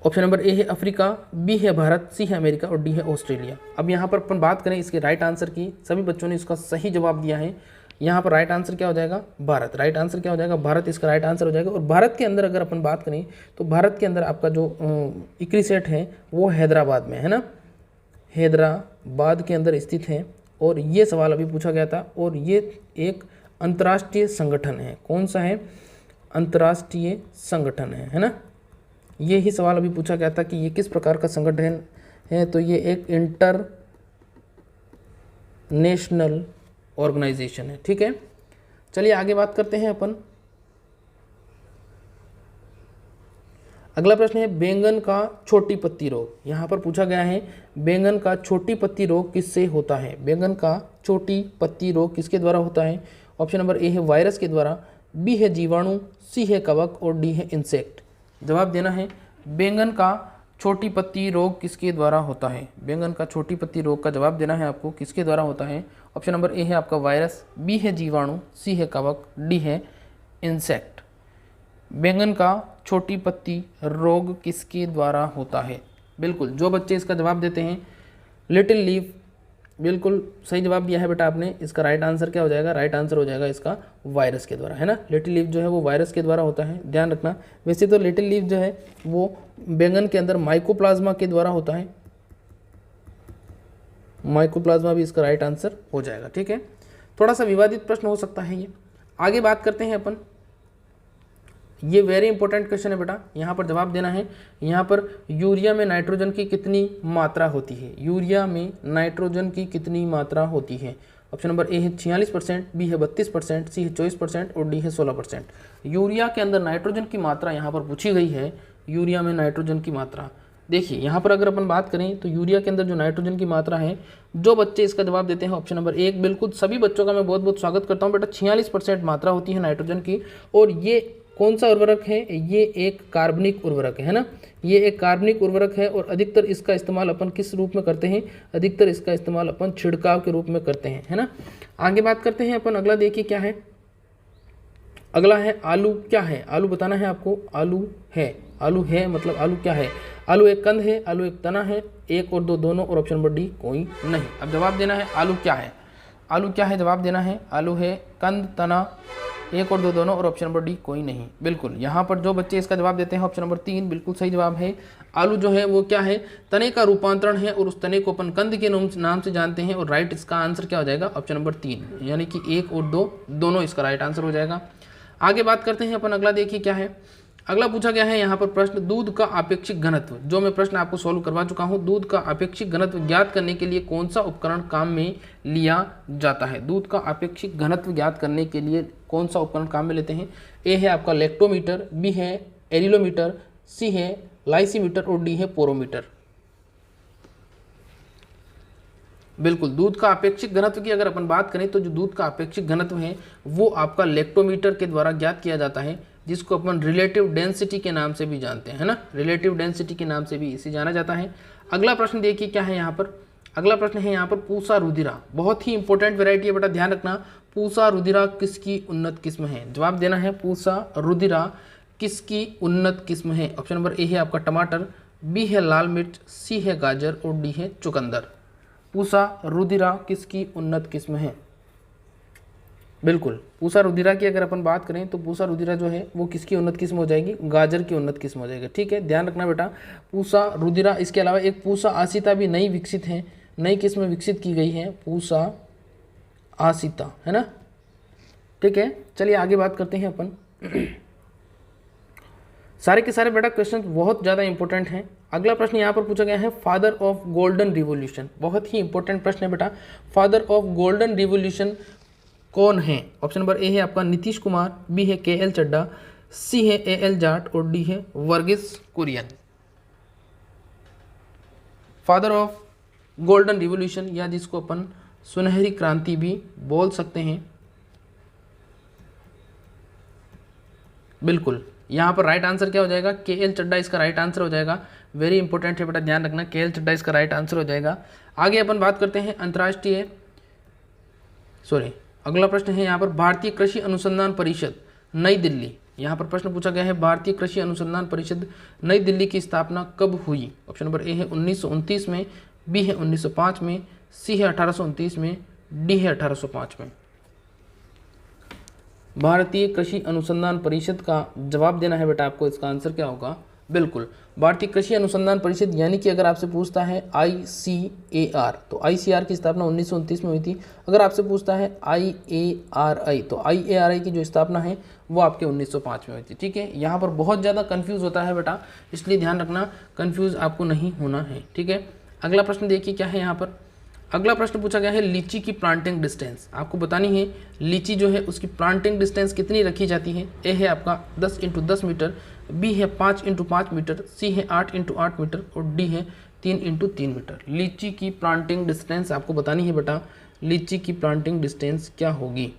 ऑप्शन नंबर ए है अफ्रीका, बी है भारत, सी है अमेरिका और डी है ऑस्ट्रेलिया। अब यहाँ पर अपन बात करें इसके राइट आंसर की, सभी बच्चों ने इसका सही जवाब दिया है। यहाँ पर राइट आंसर क्या हो जाएगा, भारत। राइट आंसर क्या हो जाएगा, भारत इसका राइट आंसर हो जाएगा। और भारत के अंदर अगर अपन बात करें तो भारत के अंदर आपका जो इक्रीसेट है वो हैदराबाद में, है ना, हैदराबाद के अंदर स्थित है। और ये सवाल अभी पूछा गया था और ये एक अंतर्राष्ट्रीय संगठन है। कौन सा है, अंतर्राष्ट्रीय संगठन है ना। ये ही सवाल अभी पूछा गया था कि ये किस प्रकार का संगठन है, तो ये एक इंटरनेशनल ऑर्गेनाइजेशन है। ठीक है, चलिए आगे बात करते हैं अपन। अगला प्रश्न है बैंगन का छोटी पत्ती रोग। यहाँ पर पूछा गया है बैंगन का छोटी पत्ती रोग किससे होता है। बैंगन का छोटी पत्ती रोग किसके द्वारा होता है। ऑप्शन नंबर ए है वायरस के द्वारा, बी है जीवाणु, सी है कवक और डी है इंसेक्ट। जवाब देना है बैंगन का छोटी पत्ती रोग किसके द्वारा होता है। बैंगन का छोटी पत्ती रोग का जवाब देना है आपको किसके द्वारा होता है। ऑप्शन नंबर ए है आपका वायरस, बी है जीवाणु, सी है कवक, डी है इंसेक्ट। बैंगन का छोटी पत्ती रोग किसके द्वारा होता है। बिल्कुल जो बच्चे इसका जवाब देते हैं लिटिल लीफ, बिल्कुल सही जवाब दिया है बेटा आपने। इसका राइट आंसर क्या हो जाएगा, राइट आंसर हो जाएगा इसका वायरस के द्वारा, है ना। लिटिल लीफ जो है वो वायरस के द्वारा होता है, ध्यान रखना। वैसे तो लिटिल लीफ जो है वो बैंगन के अंदर माइकोप्लाज्मा के द्वारा होता है, माइकोप्लाज्मा भी इसका राइट आंसर हो जाएगा। ठीक है, थोड़ा सा विवादित प्रश्न हो सकता है ये। आगे बात करते हैं अपन। ये वेरी इंपॉर्टेंट क्वेश्चन है बेटा, यहाँ पर जवाब देना है। यहाँ पर यूरिया में नाइट्रोजन की कितनी मात्रा होती है। यूरिया में नाइट्रोजन की कितनी मात्रा होती है। ऑप्शन नंबर ए है 46%, बी है 32%, सी है 24% और डी है 16%। यूरिया के अंदर नाइट्रोजन की मात्रा यहाँ पर पूछी गई है। यूरिया में नाइट्रोजन की मात्रा देखिए, यहाँ पर अगर अपन बात करें तो यूरिया के अंदर जो नाइट्रोजन की मात्रा है, जो बच्चे इसका जवाब देते हैं ऑप्शन नंबर 1, बिल्कुल सभी बच्चों का मैं बहुत बहुत स्वागत करता हूँ बेटा। 46% मात्रा होती है नाइट्रोजन की। और ये कौन सा उर्वरक है, ये एक कार्बनिक उर्वरक है ना। ये एक कार्बनिक उर्वरक है और अधिकतर इसका इस्तेमाल अपन किस रूप में करते हैं, अधिकतर इसका इस्तेमाल अपन छिड़काव के रूप में करते हैं, है ना। आगे बात करते हैं अपन। अगला देखिए क्या है। अगला है आलू। क्या है, आलू बताना है आपको। आलू है, आलू है मतलब आलू क्या है। आलू एक कंद है, आलू एक तना है, एक और दो दोनों और ऑप्शन नंबर डी कोई नहीं। अब जवाब देना है आलू क्या है। आलू क्या है, जवाब देना है आलू है कंद, तना, एक और दो दोनों और ऑप्शन नंबर डी कोई नहीं। बिल्कुल यहाँ पर जो बच्चे इसका जवाब देते हैं ऑप्शन नंबर 3 बिल्कुल सही जवाब है। आलू जो है वो क्या है, तने का रूपांतरण है और उस तने को अपन कंद के नाम से जानते हैं। और राइट इसका आंसर क्या हो जाएगा, ऑप्शन नंबर 3, यानी कि 1 और 2 दोनों इसका राइट आंसर हो जाएगा। आगे बात करते हैं अपन। अगला देखिए क्या है। अगला पूछा गया है यहाँ पर प्रश्न, दूध का आपेक्षिक घनत्व, जो मैं प्रश्न आपको सॉल्व करवा चुका हूँ। दूध का आपेक्षिक घनत्व ज्ञात करने के लिए कौन सा उपकरण काम में लिया जाता है? दूध का आपेक्षिक घनत्व ज्ञात करने के लिए कौन सा उपकरण काम में लेते हैं? ए है आपका लैक्टोमीटर, बी है एरिलोमीटर, सी है लाइसीमीटर और डी है पोरोमीटर। बिल्कुल, दूध का अपेक्षित घनत्व की अगर अपन बात करें तो जो दूध का अपेक्षित घनत्व है वो आपका लैक्टोमीटर के द्वारा ज्ञात किया जाता है, जिसको अपन रिलेटिव डेंसिटी के नाम से भी जानते हैं, है ना। रिलेटिव डेंसिटी के नाम से भी इसे जाना जाता है। अगला प्रश्न देखिए क्या है यहाँ पर। अगला प्रश्न है यहाँ पर पूसा रुधिरा, बहुत ही इंपॉर्टेंट वेराइटी है बेटा, ध्यान रखना। पूसा रुधिरा किसकी उन्नत किस्म है? जवाब देना है पूसा रुधिरा किसकी उन्नत किस्म है? ऑप्शन नंबर ए है आपका टमाटर, बी है लाल मिर्च, सी है गाजर और डी है चुकंदर। पूसा रुधिरा किसकी उन्नत किस्म है? बिल्कुल, पूसा रुधिरा की अगर अपन बात करें तो पूसा रुधिरा जो है वो किसकी उन्नत किस्म हो जाएगी? गाजर की उन्नत किस्म हो जाएगी। ठीक है, ध्यान रखना बेटा, पूसा रुधिरा। इसके अलावा एक पूसा आसिता भी नई विकसित है, नई किस्म विकसित की गई है, पूसा आसिता, है ना। ठीक है, चलिए आगे बात करते हैं अपन। सारे के सारे बेटा क्वेश्चन बहुत ज़्यादा इंपॉर्टेंट हैं। अगला प्रश्न यहाँ पर पूछा गया है, फादर ऑफ गोल्डन रिवॉल्यूशन, बहुत ही इंपॉर्टेंट प्रश्न है बेटा। फादर ऑफ गोल्डन रिवॉल्यूशन कौन है? ऑप्शन नंबर ए है आपका नीतीश कुमार, बी है के एल चड्डा, सी है ए एल जाट और डी है Verghese Kurien. Father of golden revolution, या जिसको अपन सुनहरी क्रांति भी बोल सकते हैं। बिल्कुल, यहाँ पर राइट आंसर क्या हो जाएगा? के एल चड्डा इसका राइट आंसर हो जाएगा। वेरी इंपॉर्टेंट है बेटा, ध्यान रखना, के एल चड्डा इसका राइट आंसर हो जाएगा। आगे अपन बात करते हैं अंतर्राष्ट्रीय, अगला प्रश्न है यहाँ पर, भारतीय कृषि अनुसंधान परिषद नई दिल्ली, यहाँ पर प्रश्न पूछा गया है, भारतीय कृषि अनुसंधान परिषद नई दिल्ली की स्थापना कब हुई? ऑप्शन नंबर ए है 1929 में, बी है 1905 में, सी है 1829 में, डी है 1805 में। भारतीय कृषि अनुसंधान परिषद का जवाब देना है बेटा आपको। इसका आंसर क्या होगा? बिल्कुल, भारतीय कृषि अनुसंधान परिषद, यानी कि अगर आपसे पूछता है ICAR, तो ICAR की स्थापना 1929 में हुई थी। अगर आपसे पूछता है IARI, तो IARI की जो स्थापना है वो आपके 1905 में हुई थी। ठीक है, यहाँ पर बहुत ज़्यादा कन्फ्यूज़ होता है बेटा, इसलिए ध्यान रखना, कन्फ्यूज़ आपको नहीं होना है। ठीक है, अगला प्रश्न देखिए क्या है यहाँ पर। अगला प्रश्न पूछा गया है, लीची की प्लांटिंग डिस्टेंस, आपको बतानी है लीची जो है उसकी प्लांटिंग डिस्टेंस कितनी रखी जाती है? ए है आपका 10 × 10 मीटर, बी है 5 × 5 मीटर, सी है 8 × 8 मीटर और डी है 3 × 3 मीटर। लीची की प्लांटिंग डिस्टेंस आपको बतानी है बेटा, लीची की प्लांटिंग डिस्टेंस क्या होगी?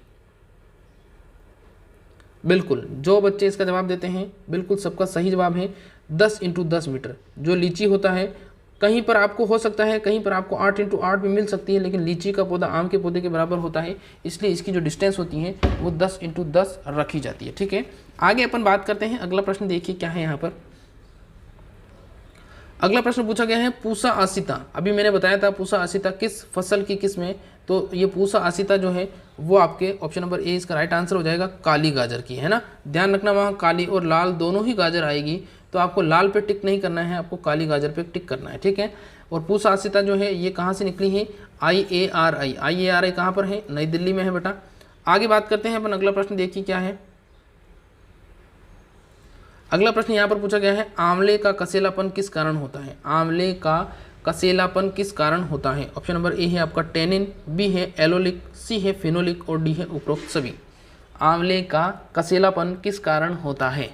बिल्कुल, जो बच्चे इसका जवाब देते हैं बिल्कुल सबका सही जवाब है 10 × 10 मीटर। जो लीची होता है, कहीं पर आपको हो सकता है, कहीं पर आपको 8 × 8 भी मिल सकती है, लेकिन लीची का पौधा आम के पौधे के बराबर होता है, इसलिए इसकी जो डिस्टेंस होती है वो 10 × 10 रखी जाती है। ठीक है, आगे अपन बात करते हैं। अगला प्रश्न देखिए क्या है यहाँ पर। अगला प्रश्न पूछा गया है, पूसा आसिता, अभी मैंने बताया था पूसा आसिता किस फसल की किस्म है, तो ये पूसा आसिता जो है वो आपके ऑप्शन नंबर ए इसका राइट आंसर हो जाएगा, काली गाजर की, है ना। ध्यान रखना, वहाँ काली और लाल दोनों ही गाजर आएगी, तो आपको लाल पे टिक नहीं करना है, आपको काली गाजर पे टिक करना है। ठीक है, और पूसा आसिता जो है ये कहाँ से निकली है? IARI कहाँ पर है? नई दिल्ली में है बेटा। आगे बात करते हैं अपन। अगला प्रश्न देखिए क्या है। अगला प्रश्न यहाँ पर पूछा गया है, आंवले का कसेलापन किस कारण होता है? आंवले का कसेलापन किस कारण होता है? ऑप्शन नंबर ए है आपका टेनिन, बी है एलोलिक, सी है फिनोलिक और डी है उपरोक्त सभी। आंवले का कसेलापन किस कारण होता है?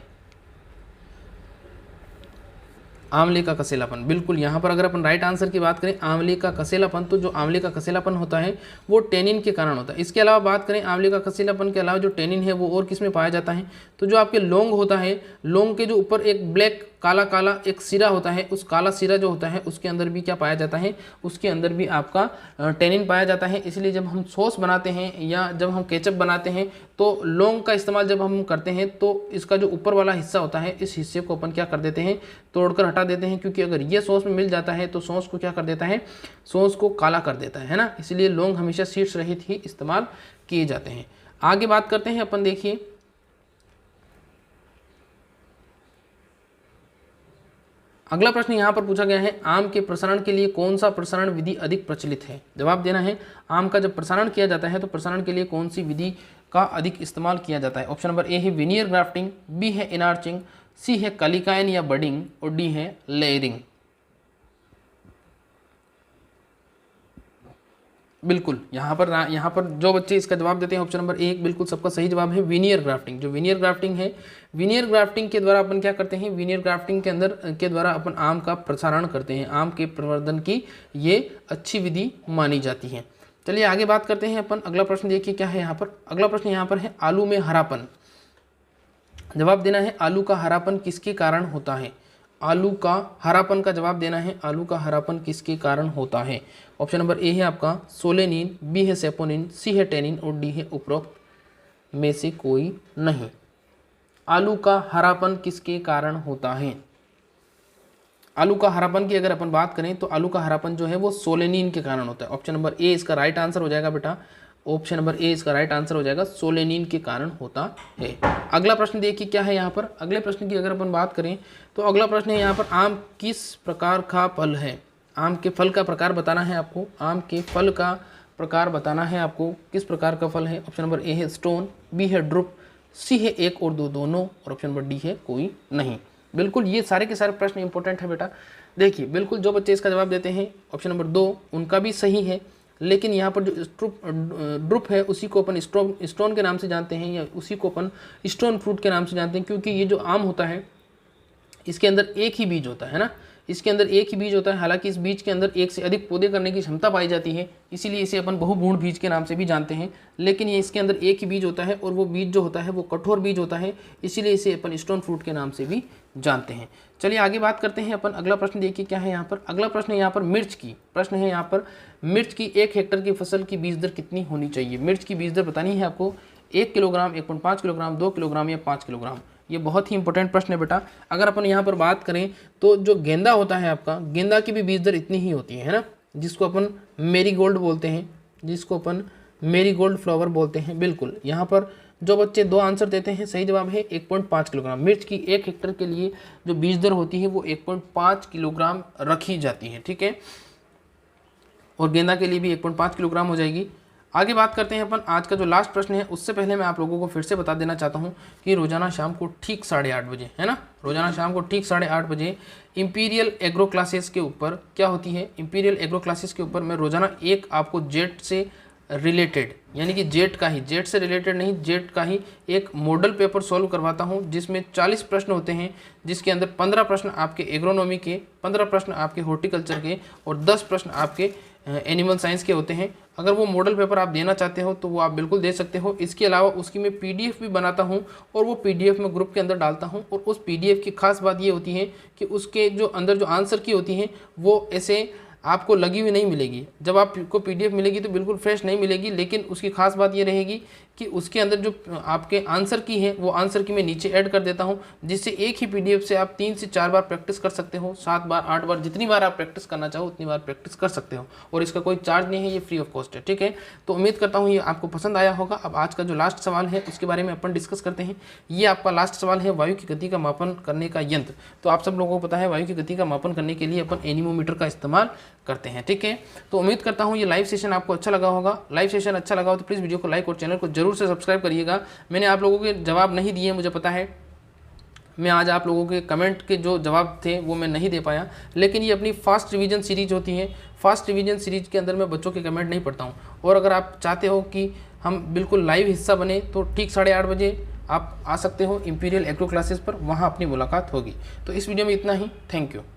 आंवले का कसेलापन, बिल्कुल यहाँ पर अगर अपन राइट आंसर की बात करें, आंवले का कसेलापन, तो जो आंवले का कसेलापन होता है वो टेनिन के कारण होता है। इसके अलावा बात करें आंवले का कसेलापन के अलावा जो टेनिन है वो और किस में पाया जाता है? तो जो आपके लौंग होता है, लौंग के जो ऊपर एक ब्लैक काला काला एक सिरा होता है, उस काला सिरा जो होता है उसके अंदर भी क्या पाया जाता है? उसके अंदर भी आपका टेनिन पाया जाता है। इसलिए जब हम सॉस बनाते हैं या जब हम केचप बनाते हैं तो लौंग का इस्तेमाल जब हम करते हैं तो इसका जो ऊपर वाला हिस्सा होता है, इस हिस्से को अपन क्या कर देते हैं? तोड़कर हटा देते हैं, क्योंकि अगर ये सॉस में मिल जाता है तो सॉस को क्या कर देता है? सॉस को काला कर देता है ना। इसलिए लौंग हमेशा सीड्स रहित ही इस्तेमाल किए जाते हैं। आगे बात करते हैं अपन, देखिए अगला प्रश्न यहाँ पर पूछा गया है, आम के प्रसारण के लिए कौन सा प्रसारण विधि अधिक प्रचलित है? जवाब देना है, आम का जब प्रसारण किया जाता है तो प्रसारण के लिए कौन सी विधि का अधिक इस्तेमाल किया जाता है? ऑप्शन नंबर ए है विनियर ग्राफ्टिंग, बी है इनार्चिंग, सी है कलिकायन या बडिंग और डी है लेयरिंग। बिल्कुल यहाँ पर जो बच्चे इसका जवाब देते हैं ऑप्शन नंबर 1 बिल्कुल सबका सही जवाब है विनियर ग्राफ्टिंग। जो विनियर ग्राफ्टिंग है, विनियर ग्राफ्टिंग के द्वारा अपन क्या करते हैं, विनियर ग्राफ्टिंग के द्वारा अपन आम का प्रसारण करते हैं, आम के प्रवर्धन की ये अच्छी विधि मानी जाती है। चलिए आगे बात करते हैं अपन। अगला प्रश्न देखिए क्या है यहाँ पर। अगला प्रश्न यहाँ पर है आलू में हरापन। जवाब देना है आलू का हरापन किसके कारण होता है। आलू का हरापन का जवाब देना है आलू का हरापन किसके कारण होता है। ऑप्शन नंबर ए है आपका सोलेनिन, बी है सेपोनिन, सी है टेनिन और डी है उपरोक्त में से कोई नहीं। आलू का हरापन किसके कारण होता है। आलू का हरापन की अगर अपन बात करें तो आलू का हरापन जो है वो सोलेनिन के कारण होता है। ऑप्शन नंबर ए इसका राइट आंसर हो जाएगा बेटा। ऑप्शन नंबर ए इसका राइट आंसर हो जाएगा, सोलेनिन के कारण होता है। अगला प्रश्न देखिए क्या है यहाँ पर। अगले प्रश्न की अगर अपन बात करें तो अगला प्रश्न है यहाँ पर आम किस प्रकार का फल है। आम के फल का प्रकार बताना है आपको। आम के फल का प्रकार बताना है आपको, किस प्रकार का फल है। ऑप्शन नंबर ए है स्टोन, बी है ड्रुप, सी है 1 और 2 दोनों और ऑप्शन नंबर डी है कोई नहीं। बिल्कुल ये सारे के सारे प्रश्न इंपॉर्टेंट है बेटा। देखिए बिल्कुल जो बच्चे इसका जवाब देते हैं ऑप्शन नंबर 2 उनका भी सही है, लेकिन यहाँ पर जो ड्रुप है उसी को अपन स्टोन के नाम से जानते हैं या उसी को अपन स्टोन फ्रूट के नाम से जानते हैं, क्योंकि ये जो आम होता है इसके अंदर एक ही बीज होता है ना, इसके अंदर एक ही बीज होता है। हालांकि इस बीज के अंदर एक से अधिक पौधे करने की क्षमता पाई जाती है, इसीलिए इसे अपन बहुभूण बीज के नाम से भी जानते हैं, लेकिन ये इसके अंदर एक ही बीज होता है और वो बीज जो होता है वो कठोर बीज होता है, इसीलिए इसे अपन स्टोन फ्रूट के नाम से भी जानते हैं। चलिए आगे बात करते हैं अपन। अगला प्रश्न देखिए क्या है यहाँ पर। अगला प्रश्न है यहाँ पर मिर्च की प्रश्न है यहाँ पर। मिर्च की 1 हेक्टेयर की फसल की बीज दर कितनी होनी चाहिए। मिर्च की बीज दर बतानी है आपको। 1 किलोग्राम, 1.5 किलोग्राम, 2 किलोग्राम या 5 किलोग्राम। ये बहुत ही इंपॉर्टेंट प्रश्न है बेटा। अगर अपन यहाँ पर बात करें तो जो गेंदा होता है आपका, गेंदा की भी बीज दर इतनी ही होती है ना, जिसको अपन मेरीगोल्ड बोलते हैं, जिसको अपन मेरीगोल्ड फ्लावर बोलते हैं। बिल्कुल यहाँ पर जो बच्चे 2 आंसर देते हैं सही जवाब है 1.5 किलोग्राम। मिर्च की 1 हेक्टेयर के लिए जो बीज दर होती है वो 1.5 किलोग्राम रखी जाती है, ठीक है। और गेंदा के लिए भी 1.5 किलोग्राम हो जाएगी। आगे बात करते हैं अपन। आज का जो लास्ट प्रश्न है उससे पहले मैं आप लोगों को फिर से बता देना चाहता हूं कि रोजाना शाम को ठीक 8:30 बजे, है ना, रोजाना शाम को ठीक 8:30 बजे इंपीरियल एग्रो क्लासेस के ऊपर क्या होती है, इंपीरियल एग्रो क्लासेस के ऊपर मैं रोजाना एक आपको जेट से रिलेटेड, यानी कि जेट का ही, जेट से रिलेटेड नहीं, जेट का ही एक मॉडल पेपर सॉल्व करवाता हूं, जिसमें 40 प्रश्न होते हैं, जिसके अंदर 15 प्रश्न आपके एग्रोनॉमी के, 15 प्रश्न आपके हॉर्टिकल्चर के और 10 प्रश्न आपके एनिमल साइंस के होते हैं। अगर वो मॉडल पेपर आप देना चाहते हो तो वो आप बिल्कुल दे सकते हो। इसके अलावा उसकी मैं PDF भी बनाता हूँ और वो PDF मैं ग्रुप के अंदर डालता हूँ। और उस PDF की खास बात ये होती है कि उसके जो अंदर जो आंसर की होती हैं वो ऐसे आपको लगी हुई नहीं मिलेगी। जब आपको PDF मिलेगी तो बिल्कुल फ्रेश नहीं मिलेगी, लेकिन उसकी खास बात ये रहेगी कि उसके अंदर जो आपके आंसर की है वो आंसर की मैं नीचे ऐड कर देता हूं, जिससे एक ही PDF से आप 3 से 4 बार प्रैक्टिस कर सकते हो, 7 बार 8 बार, जितनी बार आप प्रैक्टिस करना चाहो उतनी बार प्रैक्टिस कर सकते हो। और इसका कोई चार्ज नहीं है, ये फ्री ऑफ कॉस्ट है, ठीक है। तो उम्मीद करता हूँ ये आपको पसंद आया होगा। अब आज का जो लास्ट सवाल है उसके बारे में अपन डिस्कस करते हैं। ये आपका लास्ट सवाल है, वायु की गति का मापन करने का यंत्र। तो आप सब लोगों को पता है वायु की गति का मापन करने के लिए अपन एनीमोमीटर का इस्तेमाल करते हैं, ठीक है। तो उम्मीद करता हूँ ये लाइव सेशन आपको अच्छा लगा होगा। लाइव सेशन अच्छा लगा हो तो प्लीज़ वीडियो को लाइक और चैनल को जरूर से सब्सक्राइब करिएगा। मैंने आप लोगों के जवाब नहीं दिए, मुझे पता है, मैं आज आप लोगों के कमेंट के जो जवाब थे वो मैं नहीं दे पाया, लेकिन ये अपनी फास्ट रिवीजन सीरीज होती है। फास्ट रिवीजन सीरीज के अंदर मैं बच्चों के कमेंट नहीं पढ़ता हूँ। और अगर आप चाहते हो कि हम बिल्कुल लाइव हिस्सा बने तो ठीक 8:30 बजे आप आ सकते हो इंपीरियल एग्रो क्लासेस पर, वहाँ अपनी मुलाकात होगी। तो इस वीडियो में इतना ही। Thank you.